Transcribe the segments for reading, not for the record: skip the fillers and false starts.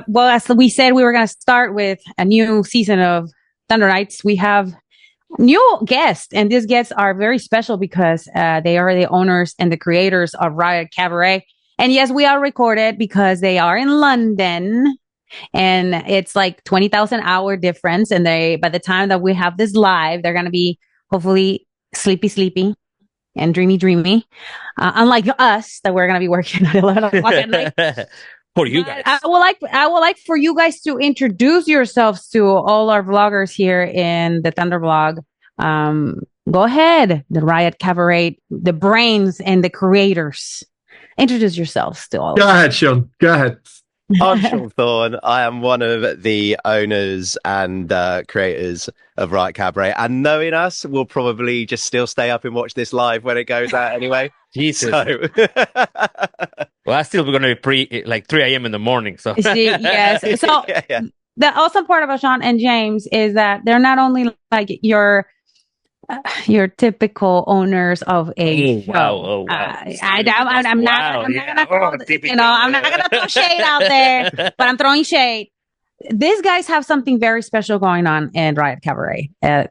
Well, as we said, we were going to start with a new season of ThunderNights. We have new guests, and these guests are very special because they are the owners and the creators of Riot Cabaret. And yes, we are recorded because they are in London, and it's like 20,000 hour difference. And by the time that we have this live, they're going to be hopefully sleepy and dreamy. Unlike us, that we're going to be working at 11 o'clock at night. For you guys, I would like for you guys to introduce yourselves to all our vloggers here in the Thunder Vlog. Go ahead, the Riot Cabaret, the brains and the creators. Introduce yourselves to all. Go ahead, Sean. Go ahead. I'm Sean Thorne. I am one of the owners and creators of Riot Cabaret. And knowing us, we'll probably just still stay up and watch this live when it goes out anyway. Jesus. So... Well, that's still going to be 3 a.m. in the morning. So yes. So yeah. The awesome part about Sean and James is that they're not only like your typical owners of a show. Wow. I'm not gonna throw shade out there, but I'm throwing shade. These guys have something very special going on in Riot Cabaret, and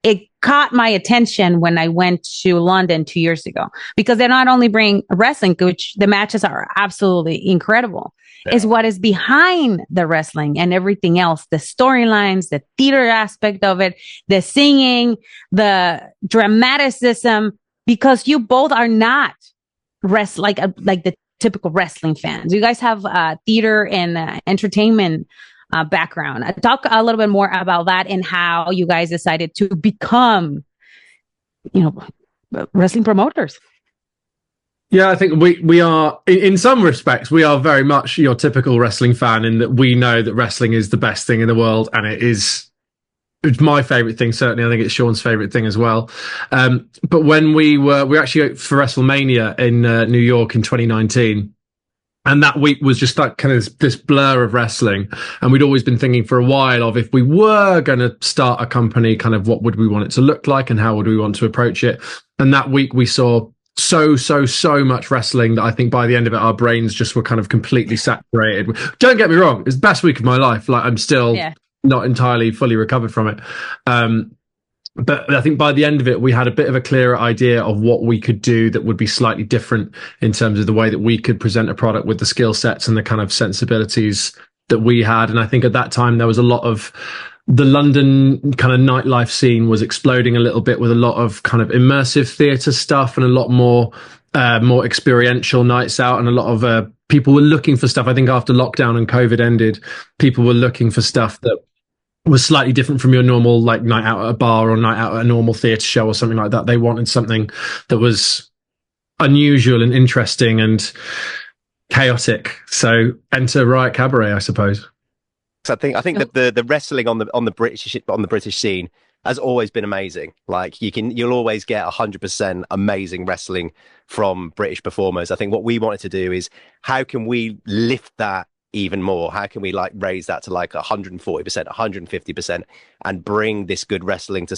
it caught my attention when I went to London 2 years ago, because they not only bring wrestling, which the matches are absolutely incredible, is what is behind the wrestling and everything else, the storylines, the theater aspect of it, the singing, the dramaticism, because you both are not like the typical wrestling fans. You guys have theater and entertainment background. Talk a little bit more about that and how you guys decided to become, wrestling promoters. Yeah, I think we are, in some respects, we are very much your typical wrestling fan in that we know that wrestling is the best thing in the world, and it's my favorite thing. Certainly, I think it's Sean's favorite thing as well. But when we actually for WrestleMania in New York in 2019. And that week was just like kind of this blur of wrestling. And we'd always been thinking for a while of, if we were going to start a company, kind of what would we want it to look like and how would we want to approach it? And that week we saw so much wrestling that I think by the end of it, our brains just were kind of completely saturated. Don't get me wrong. It's the best week of my life. Like, I'm still not entirely fully recovered from it. But I think by the end of it, we had a bit of a clearer idea of what we could do that would be slightly different in terms of the way that we could present a product with the skill sets and the kind of sensibilities that we had. And I think at that time, there was a lot of the London kind of nightlife scene was exploding a little bit with a lot of kind of immersive theatre stuff and a lot more experiential nights out. And a lot of people were looking for stuff. I think after lockdown and COVID ended, people were looking for stuff that was slightly different from your normal like night out at a bar or night out at a normal theatre show or something like that. They wanted something that was unusual and interesting and chaotic. So enter Riot Cabaret, I suppose. So I think that the wrestling on the British scene has always been amazing. Like you'll always get 100% amazing wrestling from British performers. I think what we wanted to do is, how can we lift that even more? How can we like raise that to like 140%, 150% and bring this good wrestling to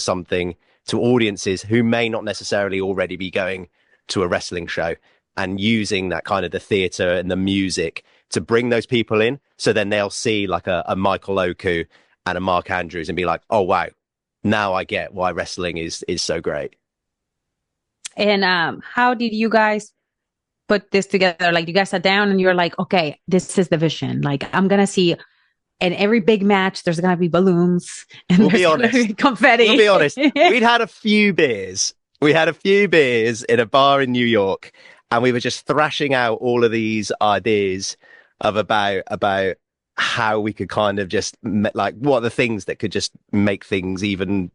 audiences who may not necessarily already be going to a wrestling show, and using that kind of the theatre and the music to bring those people in, so then they'll see like a Michael Oku and a Mark Andrews and be like, oh wow, now I get why wrestling is so great. And how did you guys put this together? Like, you guys sat down and you're like, okay, this is the vision. Like, I'm gonna see in every big match there's gonna be balloons and we'll be honest, confetti. We'll be honest, we'd had a few beers. We had a few beers in a bar in New York, and we were just thrashing out all of these ideas of about how we could kind of just like, what are the things that could just make things even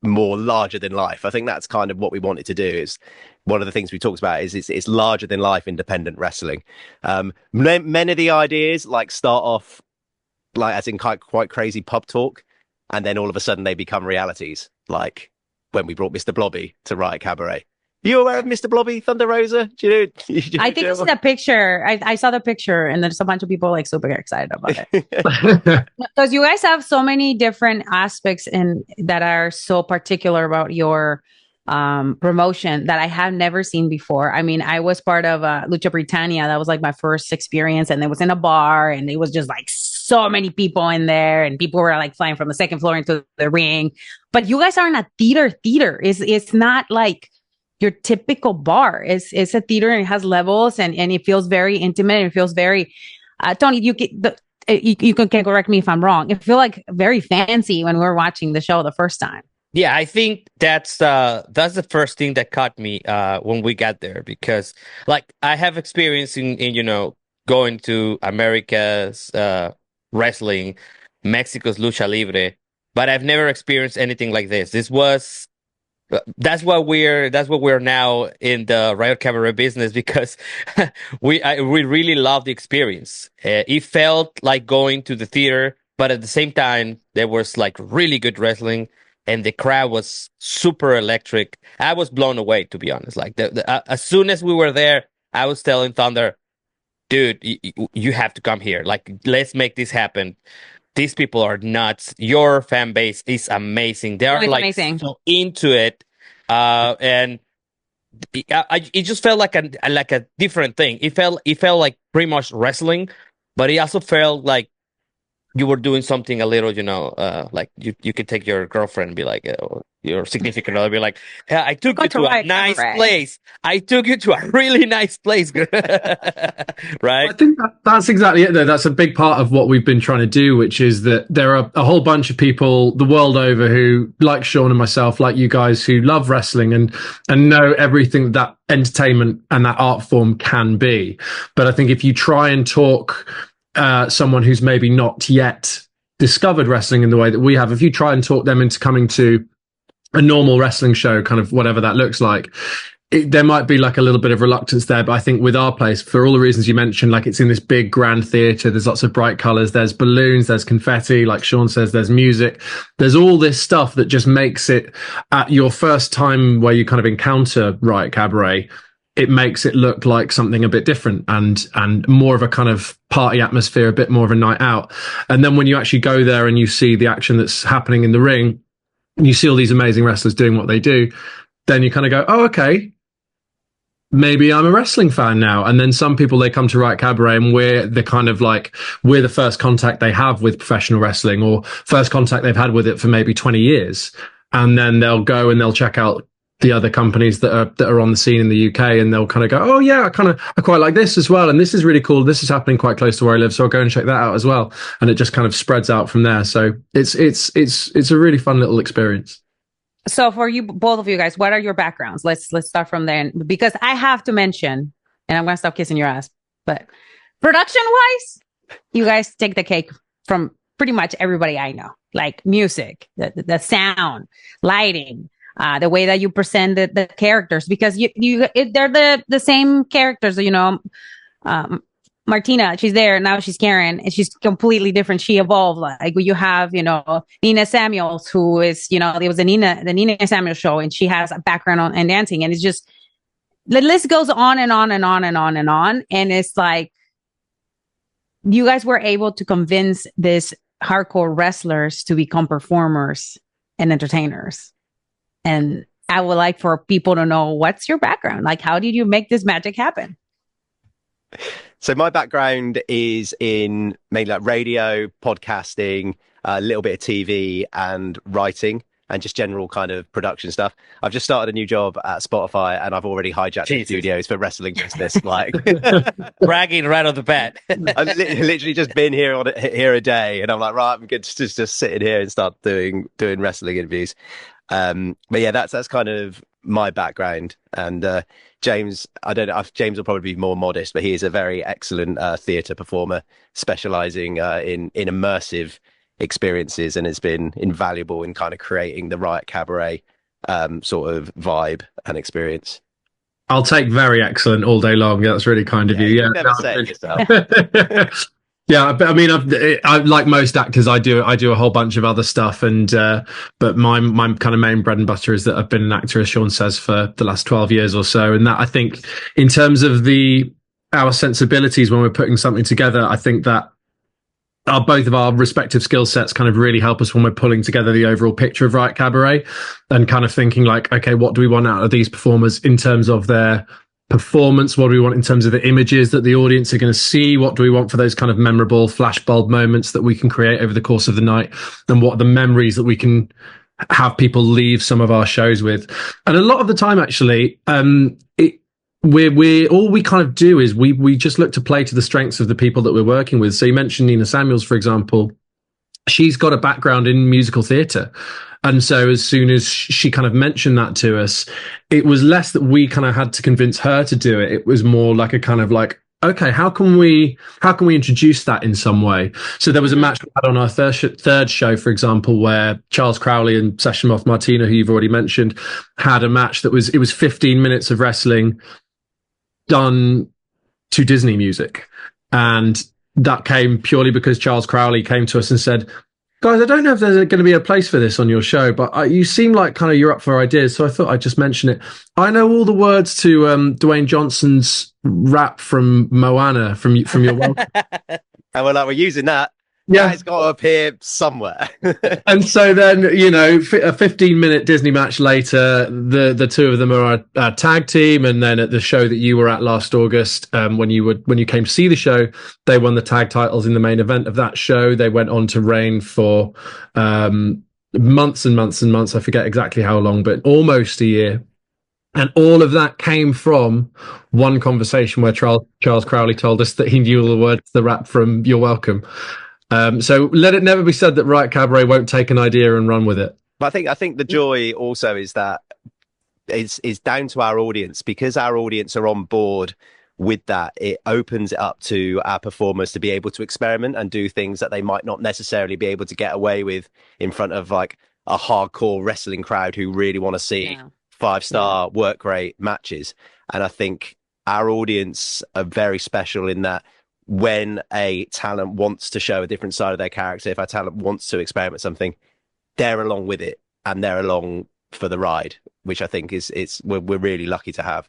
more larger than life. I think that's kind of what we wanted to do. Is one of the things we talked about is it's larger than life independent wrestling. Many of the ideas like start off like as in quite crazy pub talk, and then all of a sudden they become realities. Like when we brought Mr. Blobby to Riot Cabaret. You aware of Mr. Blobby, Thunder Rosa? Do you know? I think I see the picture. I saw the picture, and there's a bunch of people like super excited about it. Because you guys have so many different aspects and that are so particular about your promotion that I have never seen before. I mean, I was part of Lucha Britannia. That was like my first experience, and it was in a bar, and it was just like so many people in there, and people were like flying from the second floor into the ring. But you guys are in a theater. It's not like your typical bar. It's a theater, and it has levels, and it feels very intimate. And it feels very Tony, you can correct me if I'm wrong. It feels like very fancy when we were watching the show the first time. Yeah, I think that's the first thing that caught me when we got there, because like I have experience in going to America's wrestling, Mexico's lucha libre, but I've never experienced anything like this. That's what we're now in the Riot Cabaret business, because we really love the experience. It felt like going to the theater, but at the same time there was like really good wrestling, and the crowd was super electric. I was blown away, to be honest. Like as soon as we were there, I was telling Thunder, dude, you have to come here. Like, let's make this happen. These people are nuts. Your fan base is amazing. They are amazing. So into it, and it just felt like a different thing. It felt like pretty much wrestling, but it also felt like you were doing something a little, like you could take your girlfriend and be like, your significant other, be like, yeah, I took you to a nice place. I took you to a really nice place. Right? I think that's exactly it, though. That's a big part of what we've been trying to do, which is that there are a whole bunch of people the world over who, like Sean and myself, like you guys, who love wrestling and know everything that entertainment and that art form can be. But I think if you try and talk someone who's maybe not yet discovered wrestling in the way that we have, if you try and talk them into coming to a normal wrestling show, kind of whatever that looks like, there might be like a little bit of reluctance there. But I think with our place, for all the reasons you mentioned, like it's in this big grand theater, there's lots of bright colors, there's balloons, there's confetti, like Sean says, there's music, there's all this stuff that just makes it, at your first time where you kind of encounter Riot Cabaret, it makes it look like something a bit different and more of a kind of party atmosphere, a bit more of a night out. And then when you actually go there and you see the action that's happening in the ring, you see all these amazing wrestlers doing what they do, then you kind of go, oh, okay, maybe I'm a wrestling fan now. And then some people, they come to Riot Cabaret and we're the first contact they have with professional wrestling, or first contact they've had with it for maybe 20 years. And then they'll go and they'll check out the other companies that are on the scene in the UK, and they'll kind of go, oh yeah, I quite like this as well, and this is really cool. This is happening quite close to where I live, so I'll go and check that out as well. And it just kind of spreads out from there. So it's a really fun little experience. So for you, both of you guys, what are your backgrounds? Let's start from there, because I have to mention, and I'm gonna stop kissing your ass, but production wise, you guys take the cake from pretty much everybody I know. Like music, the sound, lighting. The way that you present the characters, because they're the same characters, Martina, she's there, now she's Karen, and she's completely different. She evolved. Like you have, Nina Samuels, who is, it was the Nina Samuels show, and she has a background in dancing, and it's just, the list goes on and on and on and on and on. And it's like, you guys were able to convince these hardcore wrestlers to become performers and entertainers. And I would like for people to know, what's your background? Like, how did you make this magic happen? So my background is in mainly like radio, podcasting, a little bit of TV and writing, and just general kind of production stuff. I've just started a new job at Spotify, and I've already hijacked the studios for wrestling business. Like bragging right off the bat. I've literally just been here a day, and I'm like, right, I'm good to just sit in here and start doing wrestling interviews. But yeah, that's kind of my background. And James, I don't know, James will probably be more modest, but he is a very excellent theatre performer, specialising in immersive experiences, and has been invaluable in kind of creating the Riot Cabaret sort of vibe and experience. I'll take very excellent all day long. That's really kind of you. Yeah, never say it yourself. Yeah, but I mean, I like most actors, I do a whole bunch of other stuff, and but my kind of main bread and butter is that I've been an actor, as Sean says, for the last 12 years or so, and that I think in terms of our sensibilities when we're putting something together, I think that both of our respective skill sets kind of really help us when we're pulling together the overall picture of Riot Cabaret, and kind of thinking like, okay, what do we want out of these performers in terms of their performance? What do we want in terms of the images that the audience are going to see? What do we want for those kind of memorable flashbulb moments that we can create over the course of the night? And what are the memories that we can have people leave some of our shows with? And a lot of the time, actually, we all we kind of do is we just look to play to the strengths of the people that we're working with. So you mentioned Nina Samuels, for example. She's got a background in musical theatre. And so as soon as she kind of mentioned that to us, it was less that we kind of had to convince her to do it. It was more like a kind of like, okay, how can we introduce that in some way? So there was a match we had on our third show, for example, where Charles Crowley and Session Moth Martina, who you've already mentioned, had a match it was 15 minutes of wrestling done to Disney music. And that came purely because Charles Crowley came to us and said, guys, I don't know if there's going to be a place for this on your show, but you seem like kind of you're up for ideas. So I thought I'd just mention it. I know all the words to Dwayne Johnson's rap from Moana from your welcome. And we're using that. Yeah, it's got to appear somewhere. And so then, a 15-minute Disney match later, the two of them are a tag team. And then at the show that you were at last August, when you came to see the show, they won the tag titles in the main event of that show. They went on to reign for months and months and months. I forget exactly how long, but almost a year. And all of that came from one conversation where Charles Crowley told us that he knew all the words to the rap from You're Welcome. So let it never be said that Riot Cabaret won't take an idea and run with it. But I think the joy also is that is down to our audience, because our audience are on board with that. It opens it up to our performers to be able to experiment and do things that they might not necessarily be able to get away with in front of like a hardcore wrestling crowd who really want to see 5-star work rate matches. And I think our audience are very special in that when a talent wants to show a different side of their character, if our talent wants to experiment with something, they're along with it and they're along for the ride, which I think we're really lucky to have.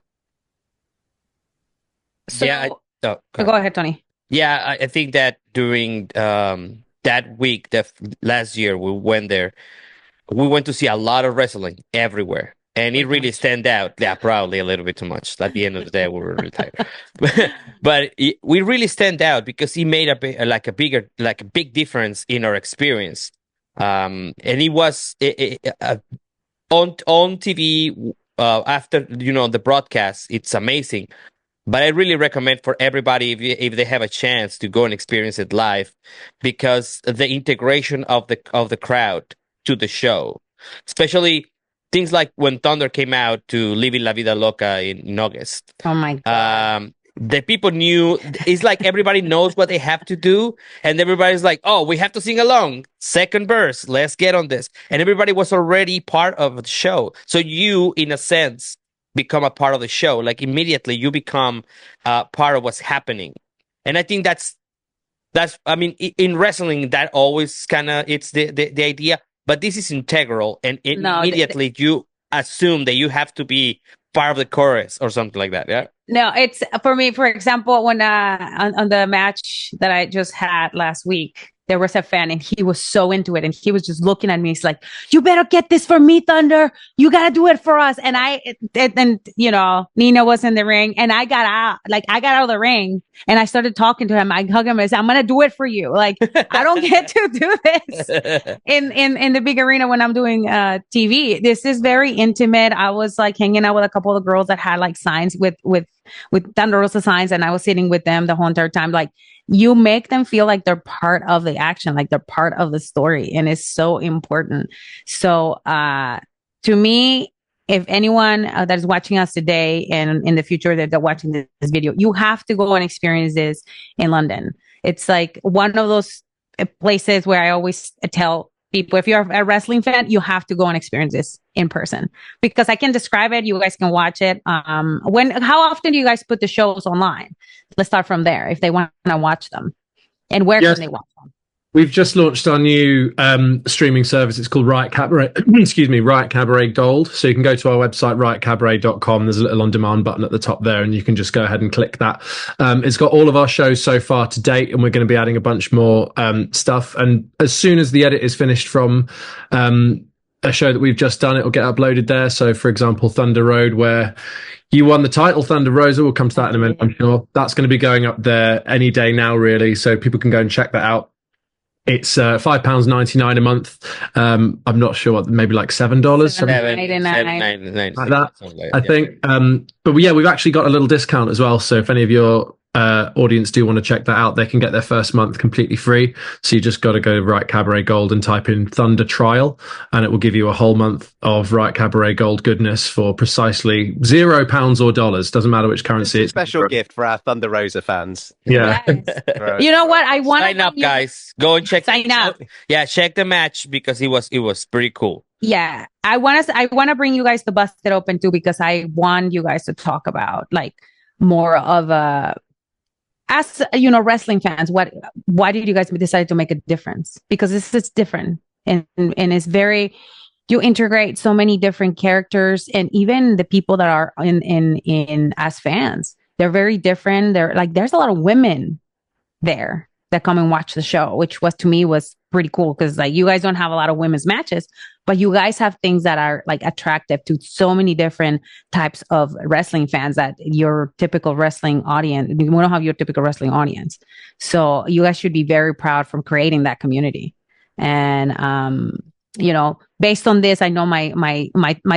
So, go ahead, Tony. Yeah, I think that during that week, last year, we went there. We went to see a lot of wrestling everywhere. And it really stand out. Yeah, probably a little bit too much. At the end of the day, we were really tired. But we really stand out because he made a big difference in our experience. And it was on TV after the broadcast. It's amazing. But I really recommend for everybody if they have a chance to go and experience it live, because the integration of the crowd to the show, especially things like when Thunder came out to Living La Vida Loca in August. Oh my God. The people knew, it's like everybody knows what they have to do. And everybody's like, oh, we have to sing along. Second verse, let's get on this. And everybody was already part of the show. So you, in a sense, become a part of the show. Like immediately you become part of what's happening. And I think that's, I mean, in wrestling, that always kind of, it's the idea. But this is integral, and immediately you assume that you have to be part of the chorus or something like that. Yeah. No, it's for me. For example, when on the match that I just had last week, there was a fan and he was so into it, and he was just looking at me. He's like, "You better get this for me, Thunder. You gotta do it for us." And Nina was in the ring, and I got out of the ring, and I started talking to him. I hugged him and said, "I'm gonna do it for you. Like, I don't get to do this in the big arena when I'm doing TV. This is very intimate." I was like hanging out with a couple of girls that had like signs with Thunder Rosa signs, and I was sitting with them the whole entire time. Like, you make them feel like they're part of the action, like they're part of the story. And it's so important. So, to me, if anyone that is watching us today and in the future that they're watching this video, you have to go and experience this in London. It's like one of those places where I always tell people, if you're a wrestling fan, you have to go and experience this in person, because I can describe it. You guys can watch it. How often do you guys put the shows online? Let's start from there if they want to watch them. And where Yes. can they watch them? We've just launched our new streaming service. It's called Riot Cabaret. Excuse me, Riot Cabaret Gold. So you can go to our website, riotcabaret.com. There's a little on-demand button at the top there, and you can just go ahead and click that. It's got all of our shows so far to date, and we're going to be adding a bunch more stuff. And as soon as the edit is finished from a show that we've just done, it will get uploaded there. So, for example, Thunder Road, where you won the title, Thunder Rosa. We'll come to that in a minute, I'm sure. That's going to be going up there any day now, really. So people can go and check that out. It's £5.99 a month. I'm not sure what, maybe like $7, $7.99. like that. I think. But yeah, we've actually got a little discount as well. So if any of your audience do want to check that out, they can get their first month completely free. So you just got to go to Riot Cabaret Gold and type in Thunder Trial, and it will give you a whole month of Riot Cabaret Gold goodness for precisely £0 or dollars. Doesn't matter which currency. It's a special gift for our Thunder Rosa fans. Yeah. Yes. You know what? I want to sign up, guys. Go and check. Sign up. Yeah, check the match because it was pretty cool. Yeah, I want to bring you guys to Busted Open too, because I want you guys to talk about like more of a, as you know, wrestling fans. Why did you guys decide to make a difference? Because this is different, and it's very, you integrate so many different characters, and even the people that are in as fans, they're very different. They're like, there's a lot of women there that come and watch the show, which was, to me, was pretty cool, because like you guys don't have a lot of women's matches, but you guys have things that are like attractive to so many different types of wrestling fans that your typical wrestling audience, we don't have your typical wrestling audience. So you guys should be very proud from creating that community. And, you know, based on this, I know my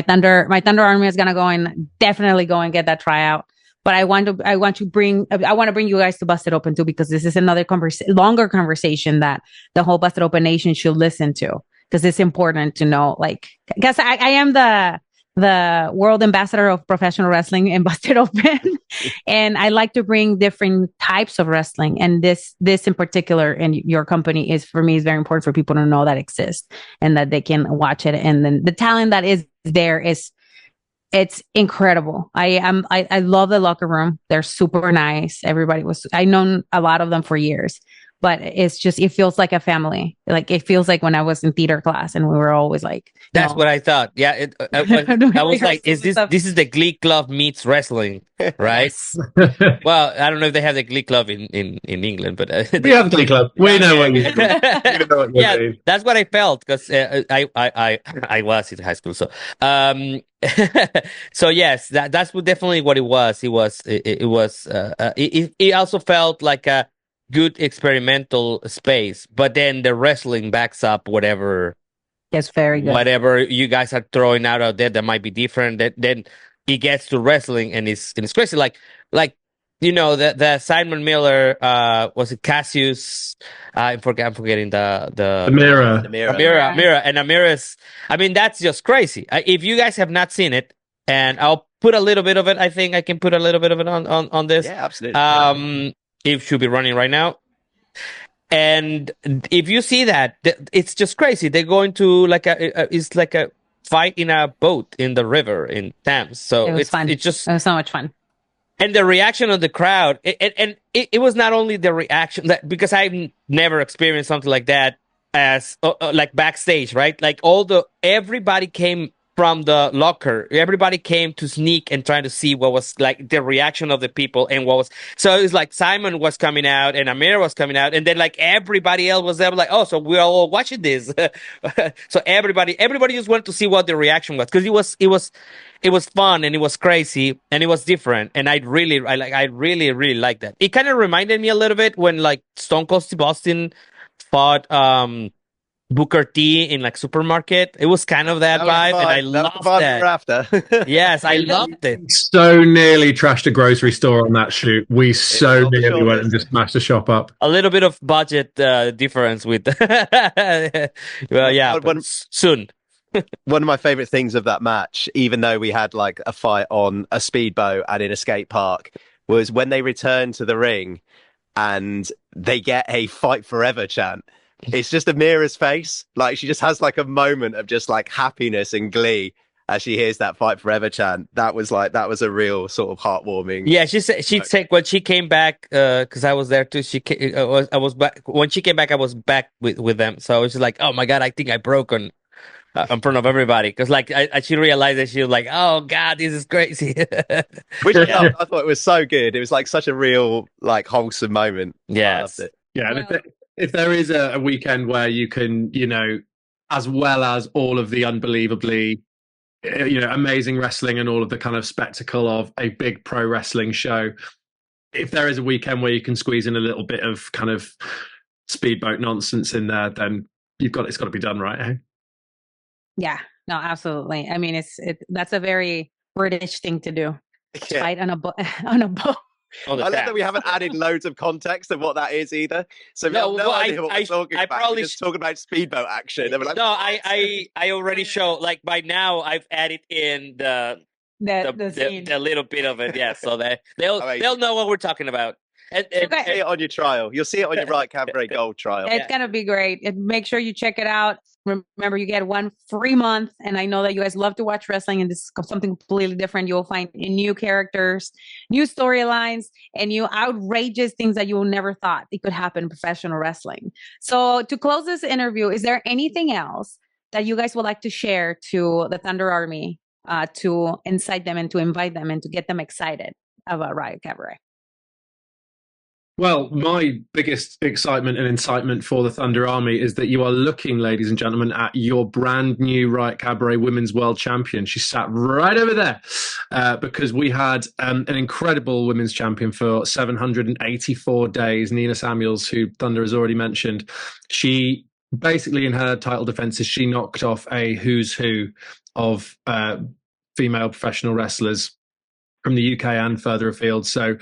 Thunder Army is going to go and definitely go and get that tryout. But I want to bring you guys to Busted Open too, because this is another longer conversation that the whole Busted Open Nation should listen to, because it's important to know, like, because I am the world ambassador of professional wrestling in Busted Open, and I like to bring different types of wrestling, and this in particular, and your company is, for me, is very important for people to know that exists and that they can watch it, and then the talent that is there is. It's incredible. I love the locker room. They're super nice. I've known a lot of them for years, but it's just, it feels like a family. Like it feels like when I was in theater class and we were always like, that's what I thought. Yeah. I was like, this is the Glee Club meets wrestling, right? Well, I don't know if they have the Glee Club in England, but we have Glee Club. We know what you mean. Yeah, that's what I felt, because I was in high school. So, so yes, that's definitely what it was. It also felt like a good experimental space, but then the wrestling backs up whatever. It's very good. Whatever you guys are throwing out there that might be different. Then it gets to wrestling, and it's crazy. Like you know, the Simon Miller, was it Cassius? I'm forgetting the Amira, and Amira's. I mean, that's just crazy. If you guys have not seen it, and I'll put a little bit of it. I think I can put a little bit of it on this. Yeah, absolutely. It should be running right now. And if you see that, it's just crazy. They're going to it's like a fight in a boat in the river in Thames. So it was fun. It was so much fun. And the reaction of the crowd, it was not only the reaction, because I've never experienced something like that as like backstage, right? Like everybody came from the locker. Everybody came to sneak and trying to see what was like the reaction of the people and what was. So it was like Simon was coming out and Amir was coming out, and then like everybody else was there, like, oh, so we're all watching this. So everybody just wanted to see what the reaction was, because it was fun and it was crazy and it was different, and I really like that. It kind of reminded me a little bit when like Stone Cold Steve Austin fought Booker T in like Supermarket. It was kind of that vibe, and I loved that. Yes, I loved it. So nearly trashed a grocery store on that shoot. We so nearly went and just smashed the shop up. A little bit of budget difference with. Well, yeah, soon. One of my favorite things of that match, even though we had like a fight on a speedboat and in a skate park, was when they return to the ring and they get a fight forever chant. It's just Amira's face. Like, she just has like a moment of just like happiness and glee. as she hears that "Fight Forever" chant. That was a real sort of heartwarming. Yeah, she said when she came back, because I was there too. I was back when she came back. I was back with them, so I was just like, oh my God, I think I broke on in front of everybody, because like she realized that she was like, oh God, this is crazy. Which I loved. I thought it was so good. It was like such a real, like, wholesome moment. Yes. I loved it. Yeah, and if there is a weekend where you can, as well as all of the unbelievably, amazing wrestling and all of the kind of spectacle of a big pro wrestling show, if there is a weekend where you can squeeze in a little bit of kind of speedboat nonsense in there, then it's got to be done, right? Eh? Yeah, no, absolutely. I mean, that's a very British thing to do. Yeah. Fight on a boat. I love that we haven't added loads of context of what that is either. So we have no idea what we're talking about. We're just talking about speedboat action. Like, no, I already show, like, by now I've added in the little bit of it. Yeah, so they'll know what we're talking about. And you'll see it on your trial. You'll see it on your Riot Cabaret Gold trial. It's going to be great. Make sure you check it out. Remember, you get 1 free month. And I know that you guys love to watch wrestling, and this is something completely different. You'll find new characters, new storylines, and new outrageous things that you never thought it could happen in professional wrestling. So to close this interview, is there anything else that you guys would like to share to the Thunder Army to incite them and to invite them and to get them excited about Riot Cabaret? Well, my biggest excitement and incitement for the Thunder Army is that you are looking, ladies and gentlemen, at your brand new Riot Cabaret Women's World Champion. She sat right over there because we had an incredible women's champion for 784 days, Nina Samuels, who Thunder has already mentioned. She basically, in her title defenses, she knocked off a who's who of female professional wrestlers from the UK and further afield. So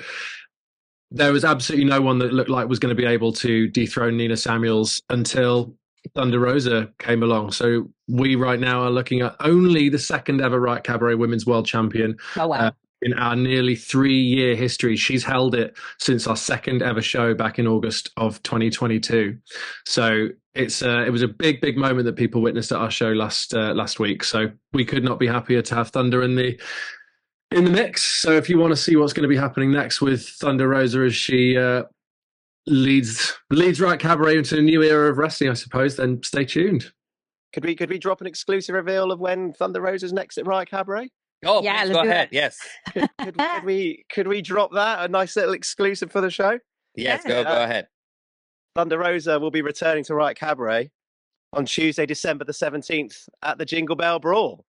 there was absolutely no one that looked like was going to be able to dethrone Nina Samuels until Thunder Rosa came along. So we right now are looking at only the second ever Riot Cabaret Women's World Champion. Oh, wow. In our nearly 3-year history. She's held it since our second ever show back in August of 2022. So it was a big moment that people witnessed at our show last week. So we could not be happier to have Thunder in the mix. So if you want to see what's going to be happening next with Thunder Rosa as she leads Riot Cabaret into a new era of wrestling, I suppose, then stay tuned. Could we drop an exclusive reveal of when Thunder Rosa's next at Riot Cabaret? Oh, yeah, let's go ahead. That. Yes. Could we drop that? A nice little exclusive for the show? Yes, go ahead. Thunder Rosa will be returning to Riot Cabaret on Tuesday, December the 17th at the Jingle Bell Brawl.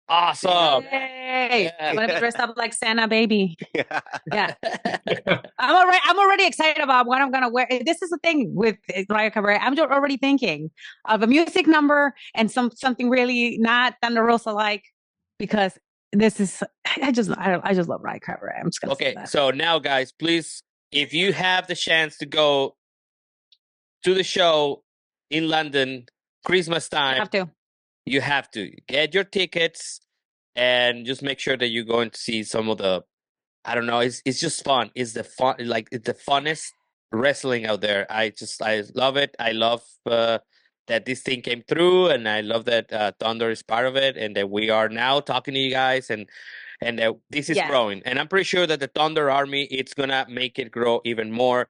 Awesome. Yay. I'm going to be dressed up like Santa baby. Yeah. I'm already excited about what I'm going to wear. This is the thing with Riot Cabaret. I'm already thinking of a music number and something really not Thunder Rosa like, because this is, I just love Riot Cabaret. I'm just going to say that. So now, guys, please, if you have the chance to go to the show in London, Christmas time, you have to get your tickets and just make sure that you're going to see some of the, I don't know, it's just fun. It's the fun, like it's the funnest wrestling out there. I love it. I love that this thing came through, and I love that Thunder is part of it, and that we are now talking to you guys, and that this is growing. And I'm pretty sure that the Thunder Army, it's gonna make it grow even more.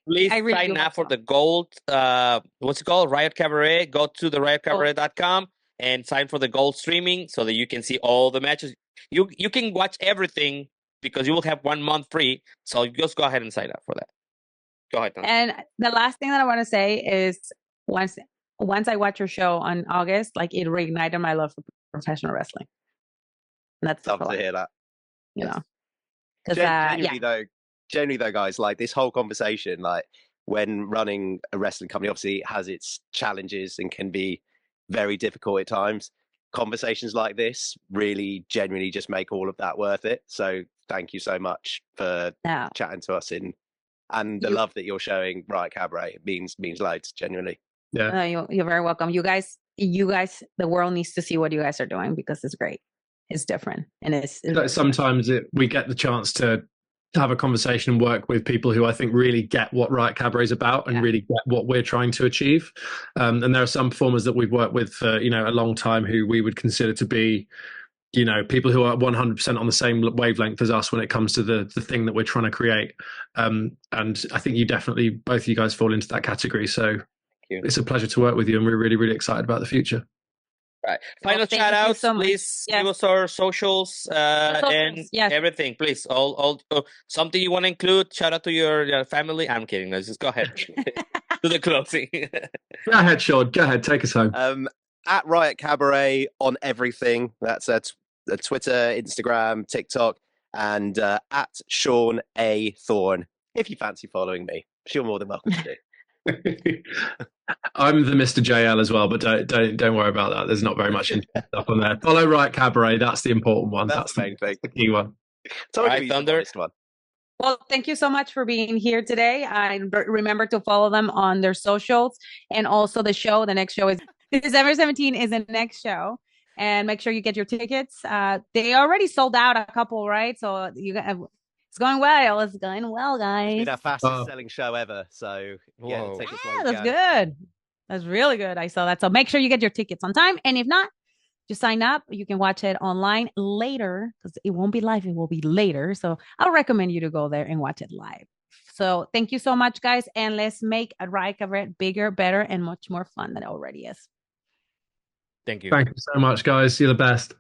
Please sign up for the gold. What's it called? Riot Cabaret. Go to the riotcabaret.com and sign for the gold streaming so that you can see all the matches. You can watch everything because you will have 1 month free. So just go ahead and sign up for that. Go ahead, Thunder. And the last thing that I want to say is once I watch your show on August, like it reignited my love for professional wrestling. And that's love to hear that. You know, generally though, guys, like this whole conversation, like when running a wrestling company, obviously has its challenges and can be very difficult at times. Conversations like this really genuinely just make all of that worth it. So thank you so much for chatting to us and the love that you're showing Riot Cabaret. It means loads, genuinely. Yeah. You're very welcome. You guys, the world needs to see what you guys are doing because it's great. It's different. And it's sometimes we get the chance to have a conversation and work with people who I think really get what Riot Cabaret is about and really get what we're trying to achieve. And there are some performers that we've worked with for, a long time who we would consider to be people who are 100% on the same wavelength as us when it comes to the thing that we're trying to create. And I think both of you guys fall into that category. So it's a pleasure to work with you, and we're really, really excited about the future. Right. Final shout outs, so please give us our socials, and everything, please. All something you want to include. Shout out to your family. I'm kidding. Let's just go ahead to the closing. Go ahead, Sean. Go ahead. Take us home. At Riot Cabaret on everything. That's Twitter, Instagram, TikTok, and at Sean A. Thorne. If you fancy following me, you're more than welcome to do. I'm the Mr. JL as well, but don't worry about that. There's not very much stuff on there. Follow Riot Cabaret. That's the important one. That's the main thing. The key one. All right, Thunder. Well, thank you so much for being here today. Remember to follow them on their socials, and also the show. The next show is December 17th is the next show, and make sure you get your tickets. They already sold out a couple, right? So it's going well. It's going well, guys. It's been our fastest selling show ever. So that's good. That's really good. I saw that. So make sure you get your tickets on time. And if not, just sign up. You can watch it online later, because it won't be live. It will be later. So I'll recommend you to go there and watch it live. So thank you so much, guys. And let's make a Riot Cabaret bigger, better, and much more fun than it already is. Thank you. Thank you so much, guys. You're the best.